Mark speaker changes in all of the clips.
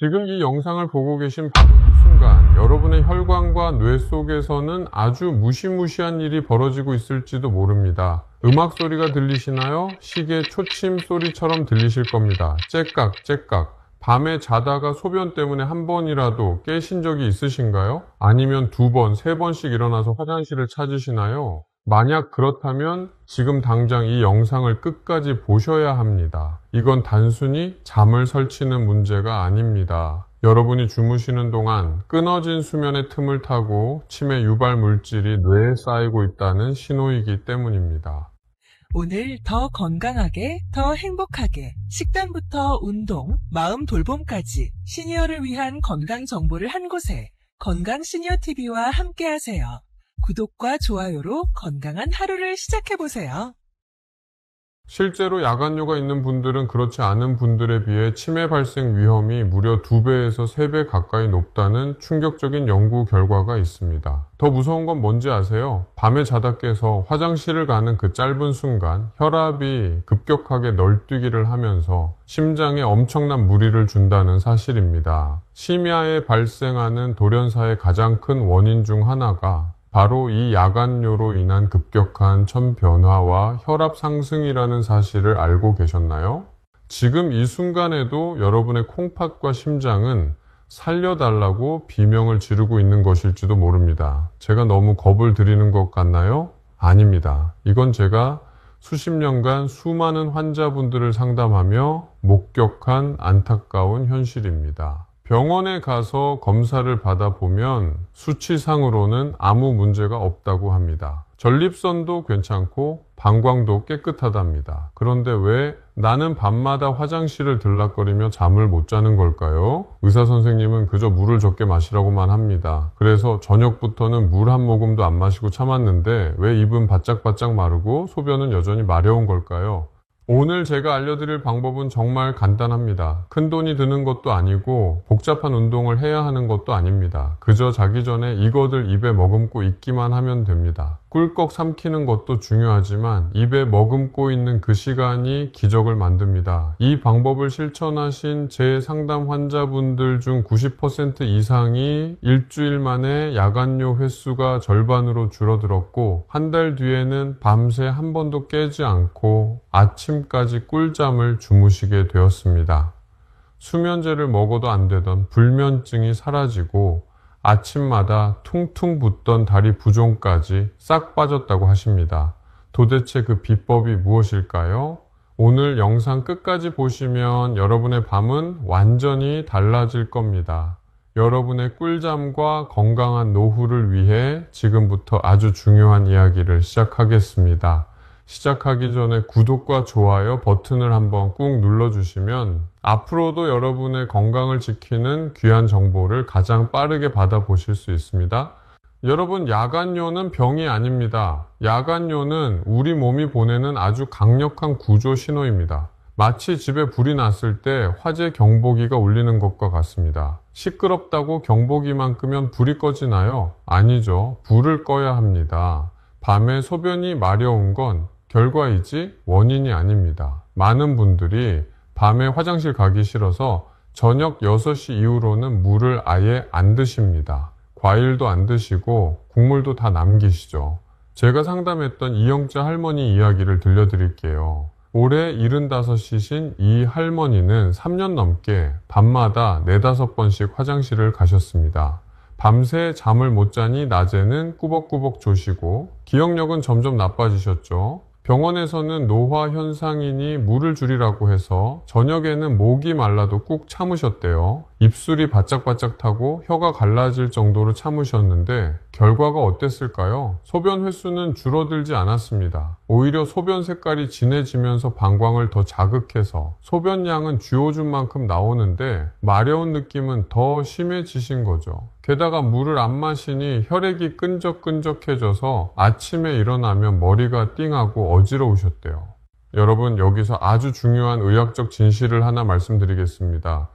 Speaker 1: 지금 이 영상을 보고 계신 바로 이 순간 여러분의 혈관과 뇌 속에서는 아주 무시무시한 일이 벌어지고 있을지도 모릅니다. 음악 소리가 들리시나요? 시계 초침 소리처럼 들리실 겁니다. 째깍 째깍. 밤에 자다가 소변 때문에 한 번이라도 깨신 적이 있으신가요? 아니면 두 번, 세 번씩 일어나서 화장실을 찾으시나요? 만약 그렇다면 지금 당장 이 영상을 끝까지 보셔야 합니다. 이건 단순히 잠을 설치는 문제가 아닙니다. 여러분이 주무시는 동안 끊어진 수면의 틈을 타고 치매 유발 물질이 뇌에 쌓이고 있다는 신호이기 때문입니다.
Speaker 2: 오늘 더 건강하게, 더 행복하게 식단부터 운동, 마음 돌봄까지 시니어를 위한 건강 정보를 한 곳에 건강시니어TV와 함께하세요. 구독과 좋아요로 건강한 하루를 시작해보세요.
Speaker 1: 실제로 야간뇨가 있는 분들은 그렇지 않은 분들에 비해 치매 발생 위험이 무려 2배에서 3배 가까이 높다는 충격적인 연구 결과가 있습니다. 더 무서운 건 뭔지 아세요? 밤에 자다 깨서 화장실을 가는 그 짧은 순간 혈압이 급격하게 널뛰기를 하면서 심장에 엄청난 무리를 준다는 사실입니다. 심야에 발생하는 돌연사의 가장 큰 원인 중 하나가 바로 이 야간뇨로 인한 급격한 천 변화와 혈압 상승이라는 사실을 알고 계셨나요? 지금 이 순간에도 여러분의 콩팥과 심장은 살려달라고 비명을 지르고 있는 것일지도 모릅니다. 제가 너무 겁을 드리는 것 같나요? 아닙니다. 이건 제가 수십 년간 수많은 환자분들을 상담하며 목격한 안타까운 현실입니다. 병원에 가서 검사를 받아보면 수치상으로는 아무 문제가 없다고 합니다. 전립선도 괜찮고 방광도 깨끗하답니다. 그런데 왜 나는 밤마다 화장실을 들락거리며 잠을 못 자는 걸까요? 의사 선생님은 그저 물을 적게 마시라고만 합니다. 그래서 저녁부터는 물 한 모금도 안 마시고 참았는데 왜 입은 바짝바짝 마르고 소변은 여전히 마려운 걸까요? 오늘 제가 알려드릴 방법은 정말 간단합니다. 큰 돈이 드는 것도 아니고 복잡한 운동을 해야 하는 것도 아닙니다. 그저 자기 전에 이거들 입에 머금고 있기만 하면 됩니다. 꿀꺽 삼키는 것도 중요하지만 입에 머금고 있는 그 시간이 기적을 만듭니다. 이 방법을 실천하신 제 상담 환자분들 중 90% 이상이 일주일 만에 야간뇨 횟수가 절반으로 줄어들었고 한 달 뒤에는 밤새 한 번도 깨지 않고 아침까지 꿀잠을 주무시게 되었습니다. 수면제를 먹어도 안 되던 불면증이 사라지고 아침마다 퉁퉁 붓던 다리 부종까지 싹 빠졌다고 하십니다. 도대체 그 비법이 무엇일까요? 오늘 영상 끝까지 보시면 여러분의 밤은 완전히 달라질 겁니다. 여러분의 꿀잠과 건강한 노후를 위해 지금부터 아주 중요한 이야기를 시작하겠습니다. 시작하기 전에 구독과 좋아요 버튼을 한번 꾹 눌러주시면 앞으로도 여러분의 건강을 지키는 귀한 정보를 가장 빠르게 받아보실 수 있습니다. 여러분, 야간뇨는 병이 아닙니다. 야간뇨는 우리 몸이 보내는 아주 강력한 구조 신호입니다. 마치 집에 불이 났을 때 화재 경보기가 울리는 것과 같습니다. 시끄럽다고 경보기만 끄면 불이 꺼지나요? 아니죠. 불을 꺼야 합니다. 밤에 소변이 마려운 건 결과이지 원인이 아닙니다. 많은 분들이 밤에 화장실 가기 싫어서 저녁 6시 이후로는 물을 아예 안 드십니다. 과일도 안 드시고 국물도 다 남기시죠. 제가 상담했던 이영자 할머니 이야기를 들려드릴게요. 올해 75이신 이 할머니는 3년 넘게 밤마다 4-5번씩 화장실을 가셨습니다. 밤새 잠을 못 자니 낮에는 꾸벅꾸벅 조시고 기억력은 점점 나빠지셨죠. 병원에서는 노화 현상이니 물을 줄이라고 해서 저녁에는 목이 말라도 꾹 참으셨대요. 입술이 바짝바짝 타고 혀가 갈라질 정도로 참으셨는데 결과가 어땠을까요? 소변 횟수는 줄어들지 않았습니다. 오히려 소변 색깔이 진해지면서 방광을 더 자극해서 소변량은 쥐어준 만큼 나오는데 마려운 느낌은 더 심해지신 거죠. 게다가 물을 안 마시니 혈액이 끈적끈적해져서 아침에 일어나면 머리가 띵하고 어지러우셨대요. 여러분, 여기서 아주 중요한 의학적 진실을 하나 말씀드리겠습니다.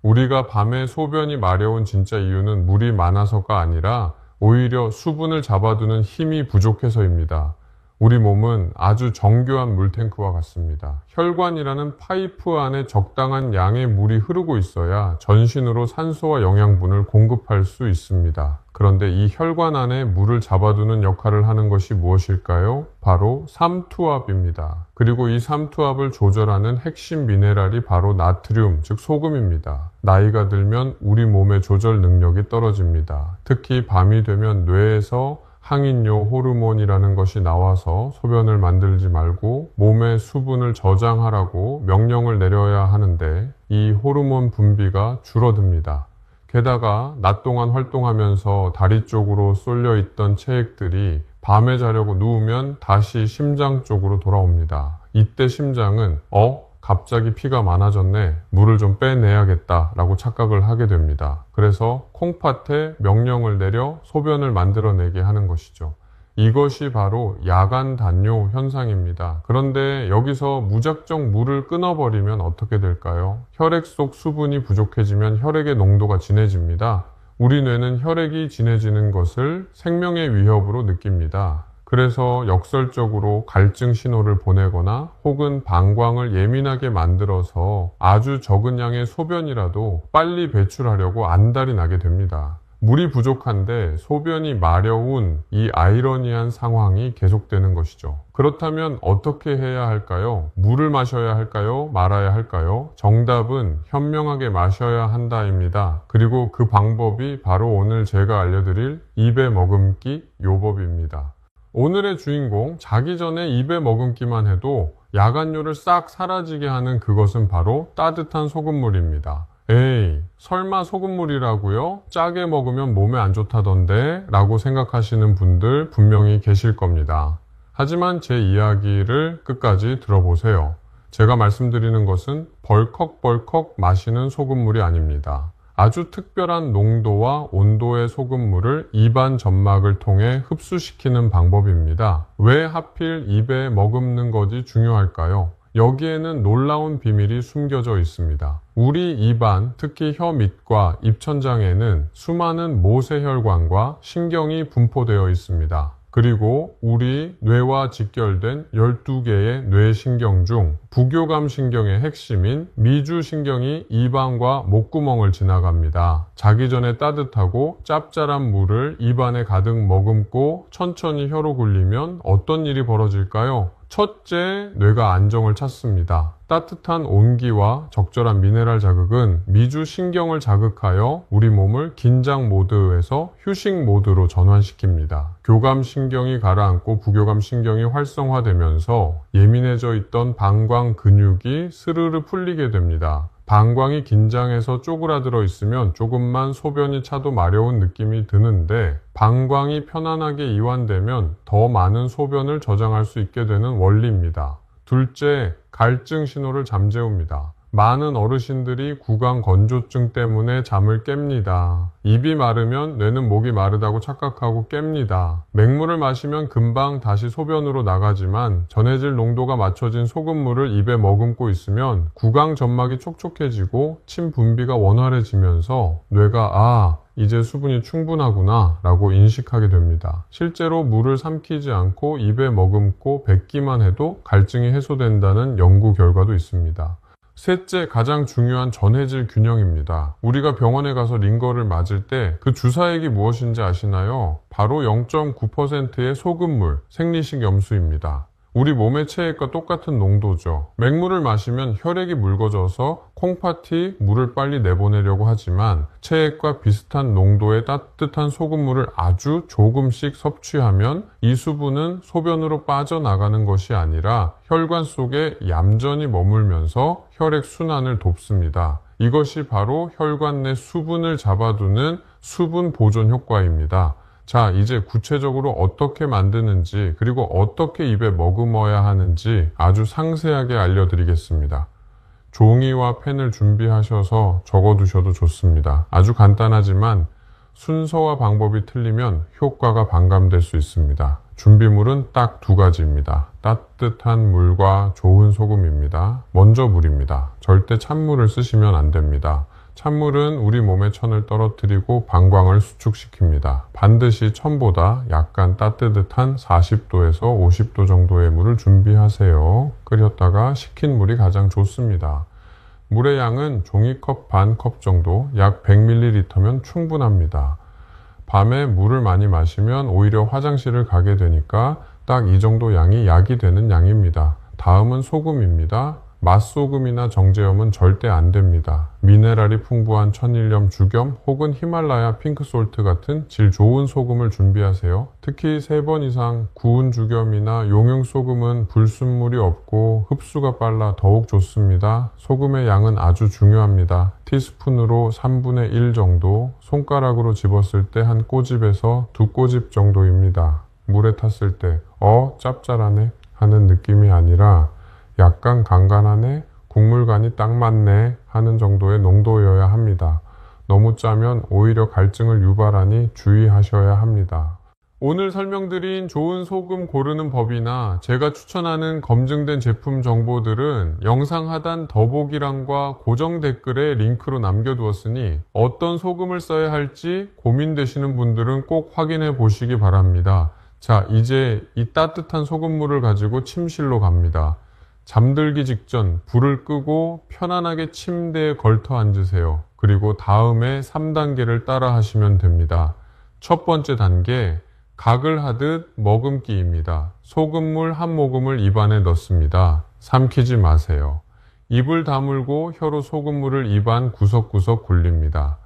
Speaker 1: 우리가 밤에 소변이 마려운 진짜 이유는 물이 많아서가 아니라 오히려 수분을 잡아두는 힘이 부족해서입니다. 우리 몸은 아주 정교한 물탱크와 같습니다. 혈관이라는 파이프 안에 적당한 양의 물이 흐르고 있어야 전신으로 산소와 영양분을 공급할 수 있습니다. 그런데 이 혈관 안에 물을 잡아두는 역할을 하는 것이 무엇일까요? 바로 삼투압입니다. 그리고 이 삼투압을 조절하는 핵심 미네랄이 바로 나트륨, 즉 소금입니다. 나이가 들면 우리 몸의 조절 능력이 떨어집니다. 특히 밤이 되면 뇌에서 항인효 호르몬이라는 것이 나와서 소변을 만들지 말고 몸의 수분을 저장하라고 명령을 내려야 하는데 이 호르몬 분비가 줄어듭니다. 게다가 낮 동안 활동하면서 다리 쪽으로 쏠려 있던 체액들이 밤에 자려고 누우면 다시 심장 쪽으로 돌아옵니다. 이때 심장은 갑자기 피가 많아졌네. 물을 좀 빼내야겠다 라고 착각을 하게 됩니다. 그래서 콩팥에 명령을 내려 소변을 만들어내게 하는 것이죠. 이것이 바로 야간 단뇨 현상입니다. 그런데 여기서 무작정 물을 끊어버리면 어떻게 될까요? 혈액 속 수분이 부족해지면 혈액의 농도가 진해집니다. 우리 뇌는 혈액이 진해지는 것을 생명의 위협으로 느낍니다. 그래서 역설적으로 갈증 신호를 보내거나 혹은 방광을 예민하게 만들어서 아주 적은 양의 소변이라도 빨리 배출하려고 안달이 나게 됩니다. 물이 부족한데 소변이 마려운 이 아이러니한 상황이 계속되는 것이죠. 그렇다면 어떻게 해야 할까요? 물을 마셔야 할까요? 말아야 할까요? 정답은 현명하게 마셔야 한다입니다. 그리고 그 방법이 바로 오늘 제가 알려드릴 입에 머금기 요법입니다. 오늘의 주인공, 자기 전에 입에 머금기만 해도 야간뇨를 싹 사라지게 하는 그것은 바로 따뜻한 소금물입니다. 에이, 설마 소금물이라고요? 짜게 먹으면 몸에 안 좋다던데? 라고 생각하시는 분들 분명히 계실 겁니다. 하지만 제 이야기를 끝까지 들어보세요. 제가 말씀드리는 것은 벌컥벌컥 마시는 소금물이 아닙니다. 아주 특별한 농도와 온도의 소금물을 입안 점막을 통해 흡수시키는 방법입니다. 왜 하필 입에 머금는 것이 중요할까요? 여기에는 놀라운 비밀이 숨겨져 있습니다. 우리 입안, 특히 혀 밑과 입천장에는 수많은 모세혈관과 신경이 분포되어 있습니다. 그리고 우리 뇌와 직결된 12개의 뇌신경 중 부교감 신경의 핵심인 미주신경이 입안과 목구멍을 지나갑니다. 자기 전에 따뜻하고 짭짤한 물을 입안에 가득 머금고 천천히 혀로 굴리면 어떤 일이 벌어질까요? 첫째, 뇌가 안정을 찾습니다. 따뜻한 온기와 적절한 미네랄 자극은 미주신경을 자극하여 우리 몸을 긴장 모드에서 휴식 모드로 전환시킵니다. 교감신경이 가라앉고 부교감신경이 활성화되면서 예민해져 있던 방광 근육이 스르르 풀리게 됩니다. 방광이 긴장해서 쪼그라들어 있으면 조금만 소변이 차도 마려운 느낌이 드는데 방광이 편안하게 이완되면 더 많은 소변을 저장할 수 있게 되는 원리입니다. 둘째, 갈증 신호를 잠재웁니다. 많은 어르신들이 구강 건조증 때문에 잠을 깹니다. 입이 마르면 뇌는 목이 마르다고 착각하고 깹니다. 맹물을 마시면 금방 다시 소변으로 나가지만 전해질 농도가 맞춰진 소금물을 입에 머금고 있으면 구강 점막이 촉촉해지고 침 분비가 원활해지면서 뇌가 이제 수분이 충분하구나 라고 인식하게 됩니다. 실제로 물을 삼키지 않고 입에 머금고 뱉기만 해도 갈증이 해소된다는 연구 결과도 있습니다. 셋째, 가장 중요한 전해질 균형입니다. 우리가 병원에 가서 링거를 맞을 때 그 주사액이 무엇인지 아시나요? 바로 0.9%의 소금물, 생리식 염수입니다. 우리 몸의 체액과 똑같은 농도죠. 맹물을 마시면 혈액이 묽어져서 콩팥이 물을 빨리 내보내려고 하지만 체액과 비슷한 농도의 따뜻한 소금물을 아주 조금씩 섭취하면 이 수분은 소변으로 빠져나가는 것이 아니라 혈관 속에 얌전히 머물면서 혈액 순환을 돕습니다. 이것이 바로 혈관 내 수분을 잡아두는 수분 보존 효과입니다. 자, 이제 구체적으로 어떻게 만드는지 그리고 어떻게 입에 머금어야 하는지 아주 상세하게 알려드리겠습니다. 종이와 펜을 준비하셔서 적어두셔도 좋습니다. 아주 간단하지만 순서와 방법이 틀리면 효과가 반감될 수 있습니다. 준비물은 딱 2가지입니다. 따뜻한 물과 좋은 소금입니다. 먼저 물입니다. 절대 찬물을 쓰시면 안 됩니다. 찬물은 우리 몸의 천을 떨어뜨리고 방광을 수축시킵니다. 반드시 천보다 약간 따뜻한 40도에서 50도 정도의 물을 준비하세요. 끓였다가 식힌 물이 가장 좋습니다. 물의 양은 종이컵 반 컵 정도, 약 100ml면 충분합니다. 밤에 물을 많이 마시면 오히려 화장실을 가게 되니까 딱 이 정도 양이 약이 되는 양입니다. 다음은 소금입니다. 맛소금이나 정제염은 절대 안 됩니다. 미네랄이 풍부한 천일염 주겸 혹은 히말라야 핑크솔트 같은 질 좋은 소금을 준비하세요. 특히 3번 이상 구운 주겸이나 용융소금은 불순물이 없고 흡수가 빨라 더욱 좋습니다. 소금의 양은 아주 중요합니다. 티스푼으로 3분의 1 정도, 손가락으로 집었을 때 한 꼬집에서 2꼬집 정도입니다. 물에 탔을 때 짭짤하네 하는 느낌이 아니라 약간 간간하네, 국물간이 딱 맞네 하는 정도의 농도여야 합니다. 너무 짜면 오히려 갈증을 유발하니 주의하셔야 합니다. 오늘 설명드린 좋은 소금 고르는 법이나 제가 추천하는 검증된 제품 정보들은 영상 하단 더보기란과 고정 댓글에 링크로 남겨두었으니 어떤 소금을 써야 할지 고민되시는 분들은 꼭 확인해 보시기 바랍니다. 자, 이제 이 따뜻한 소금물을 가지고 침실로 갑니다. 잠들기 직전 불을 끄고 편안하게 침대에 걸터 앉으세요. 그리고 다음에 3단계를 따라 하시면 됩니다. 첫 번째 단계, 각을 하듯 머금기입니다. 소금물 한 모금을 입안에 넣습니다. 삼키지 마세요. 입을 다물고 혀로 소금물을 입안 구석구석 굴립니다.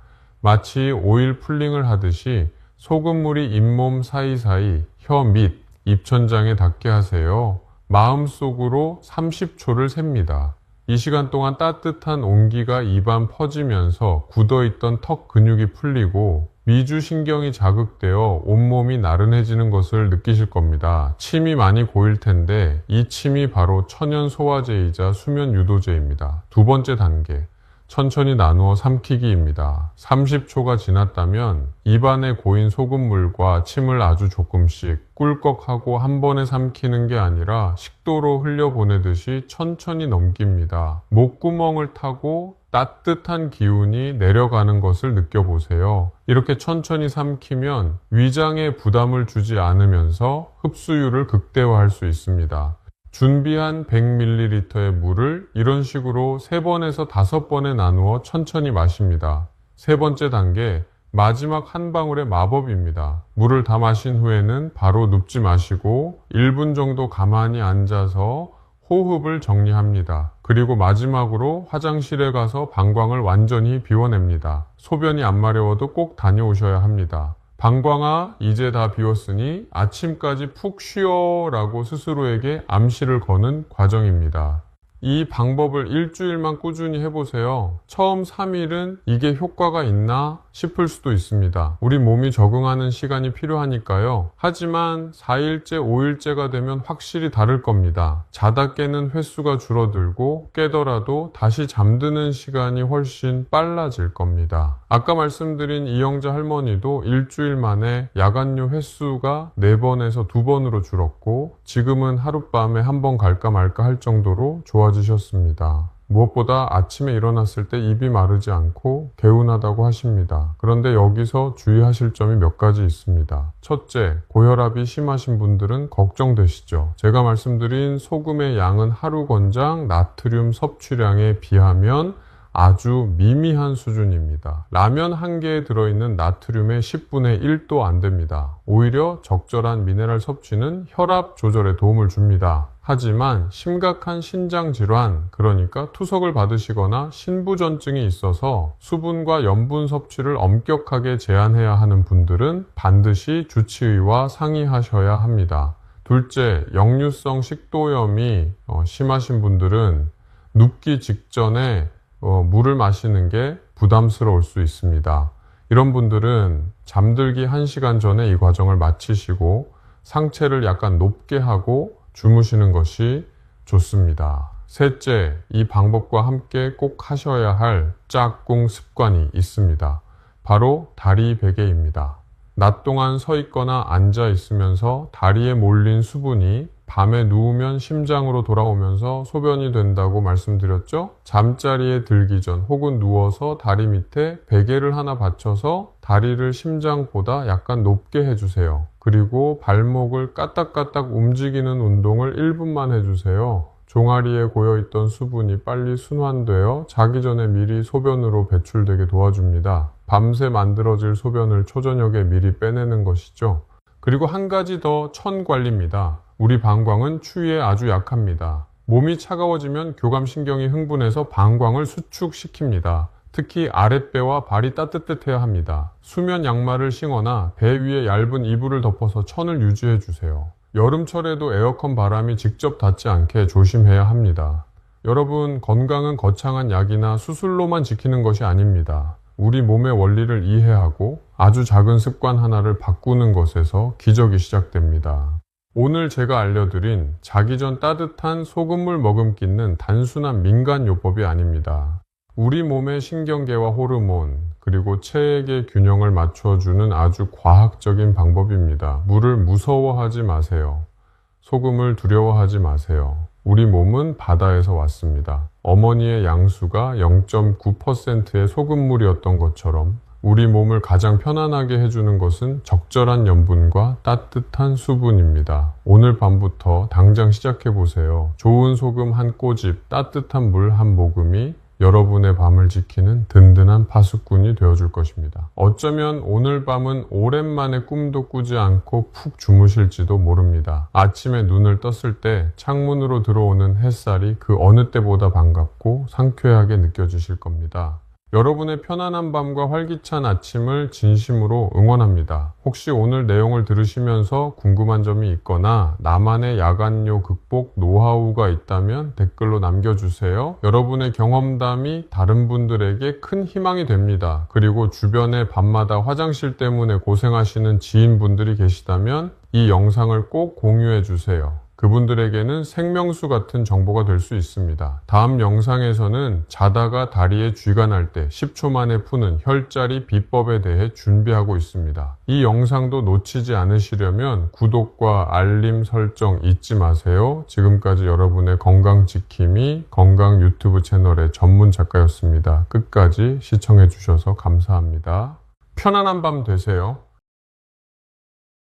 Speaker 1: 마치 오일 풀링을 하듯이 소금물이 잇몸 사이사이 혀 밑, 입천장에 닿게 하세요. 마음속으로 30초를 셉니다. 이 시간 동안 따뜻한 온기가 입안 퍼지면서 굳어있던 턱 근육이 풀리고 미주신경이 자극되어 온몸이 나른해지는 것을 느끼실 겁니다. 침이 많이 고일 텐데 이 침이 바로 천연 소화제이자 수면 유도제입니다. 두 번째 단계, 천천히 나누어 삼키기입니다. 30초가 지났다면 입안에 고인 소금물과 침을 아주 조금씩 꿀꺽하고 한 번에 삼키는 게 아니라 식도로 흘려보내듯이 천천히 넘깁니다. 목구멍을 타고 따뜻한 기운이 내려가는 것을 느껴보세요. 이렇게 천천히 삼키면 위장에 부담을 주지 않으면서 흡수율을 극대화할 수 있습니다. 준비한 100ml의 물을 이런 식으로 3번에서 5번에 나누어 천천히 마십니다. 세 번째 단계, 마지막 한 방울의 마법입니다. 물을 다 마신 후에는 바로 눕지 마시고 1분 정도 가만히 앉아서 호흡을 정리합니다. 그리고 마지막으로 화장실에 가서 방광을 완전히 비워냅니다. 소변이 안 마려워도 꼭 다녀오셔야 합니다. 방광아, 이제 다 비웠으니 아침까지 푹 쉬어 라고 스스로에게 암시를 거는 과정입니다. 이 방법을 일주일만 꾸준히 해보세요. 처음 3일은 이게 효과가 있나 싶을 수도 있습니다. 우리 몸이 적응하는 시간이 필요하니까요. 하지만 4일째, 5일째가 되면 확실히 다를 겁니다. 자다 깨는 횟수가 줄어들고 깨더라도 다시 잠드는 시간이 훨씬 빨라질 겁니다. 아까 말씀드린 이영자 할머니도 일주일 만에 야간요 횟수가 4번에서 2번으로 줄었고 지금은 하룻밤에 1번 갈까 말까 할 정도로 좋아지셨습니다. 무엇보다 아침에 일어났을 때 입이 마르지 않고 개운하다고 하십니다. 그런데 여기서 주의하실 점이 몇 가지 있습니다. 첫째, 고혈압이 심하신 분들은 걱정되시죠. 제가 말씀드린 소금의 양은 하루 권장 나트륨 섭취량에 비하면 아주 미미한 수준입니다. 라면 한 개에 들어있는 나트륨의 10분의 1도 안 됩니다. 오히려 적절한 미네랄 섭취는 혈압 조절에 도움을 줍니다. 하지만 심각한 신장 질환, 그러니까 투석을 받으시거나 신부전증이 있어서 수분과 염분 섭취를 엄격하게 제한해야 하는 분들은 반드시 주치의와 상의하셔야 합니다. 둘째, 역류성 식도염이 심하신 분들은 눕기 직전에 물을 마시는 게 부담스러울 수 있습니다. 이런 분들은 잠들기 1시간 전에 이 과정을 마치시고 상체를 약간 높게 하고 주무시는 것이 좋습니다. 셋째, 이 방법과 함께 꼭 하셔야 할 짝꿍 습관이 있습니다. 바로 다리 베개입니다. 낮 동안 서 있거나 앉아 있으면서 다리에 몰린 수분이 밤에 누우면 심장으로 돌아오면서 소변이 된다고 말씀드렸죠? 잠자리에 들기 전 혹은 누워서 다리 밑에 베개를 하나 받쳐서 다리를 심장보다 약간 높게 해주세요. 그리고 발목을 까딱까딱 움직이는 운동을 1분만 해주세요. 종아리에 고여있던 수분이 빨리 순환되어 자기 전에 미리 소변으로 배출되게 도와줍니다. 밤새 만들어질 소변을 초저녁에 미리 빼내는 것이죠. 그리고 한 가지 더 천관리입니다. 우리 방광은 추위에 아주 약합니다. 몸이 차가워지면 교감신경이 흥분해서 방광을 수축시킵니다. 특히 아랫배와 발이 따뜻해야 합니다. 수면 양말을 신거나 배 위에 얇은 이불을 덮어서 천을 유지해 주세요. 여름철에도 에어컨 바람이 직접 닿지 않게 조심해야 합니다. 여러분, 건강은 거창한 약이나 수술로만 지키는 것이 아닙니다. 우리 몸의 원리를 이해하고 아주 작은 습관 하나를 바꾸는 것에서 기적이 시작됩니다. 오늘 제가 알려드린 자기 전 따뜻한 소금물 머금기는 단순한 민간요법이 아닙니다. 우리 몸의 신경계와 호르몬, 그리고 체액의 균형을 맞춰주는 아주 과학적인 방법입니다. 물을 무서워하지 마세요. 소금을 두려워하지 마세요. 우리 몸은 바다에서 왔습니다. 어머니의 양수가 0.9%의 소금물이었던 것처럼 우리 몸을 가장 편안하게 해주는 것은 적절한 염분과 따뜻한 수분입니다. 오늘 밤부터 당장 시작해보세요. 좋은 소금 한 꼬집, 따뜻한 물 한 모금이 여러분의 밤을 지키는 든든한 파수꾼이 되어줄 것입니다. 어쩌면 오늘 밤은 오랜만에 꿈도 꾸지 않고 푹 주무실지도 모릅니다. 아침에 눈을 떴을 때 창문으로 들어오는 햇살이 그 어느 때보다 반갑고 상쾌하게 느껴지실 겁니다. 여러분의 편안한 밤과 활기찬 아침을 진심으로 응원합니다. 혹시 오늘 내용을 들으시면서 궁금한 점이 있거나 나만의 야간요 극복 노하우가 있다면 댓글로 남겨주세요. 여러분의 경험담이 다른 분들에게 큰 희망이 됩니다. 그리고 주변에 밤마다 화장실 때문에 고생하시는 지인분들이 계시다면 이 영상을 꼭 공유해 주세요. 그분들에게는 생명수 같은 정보가 될 수 있습니다. 다음 영상에서는 자다가 다리에 쥐가 날 때 10초 만에 푸는 혈자리 비법에 대해 준비하고 있습니다. 이 영상도 놓치지 않으시려면 구독과 알림 설정 잊지 마세요. 지금까지 여러분의 건강지킴이 건강 유튜브 채널의 전문 작가였습니다. 끝까지 시청해 주셔서 감사합니다. 편안한 밤 되세요.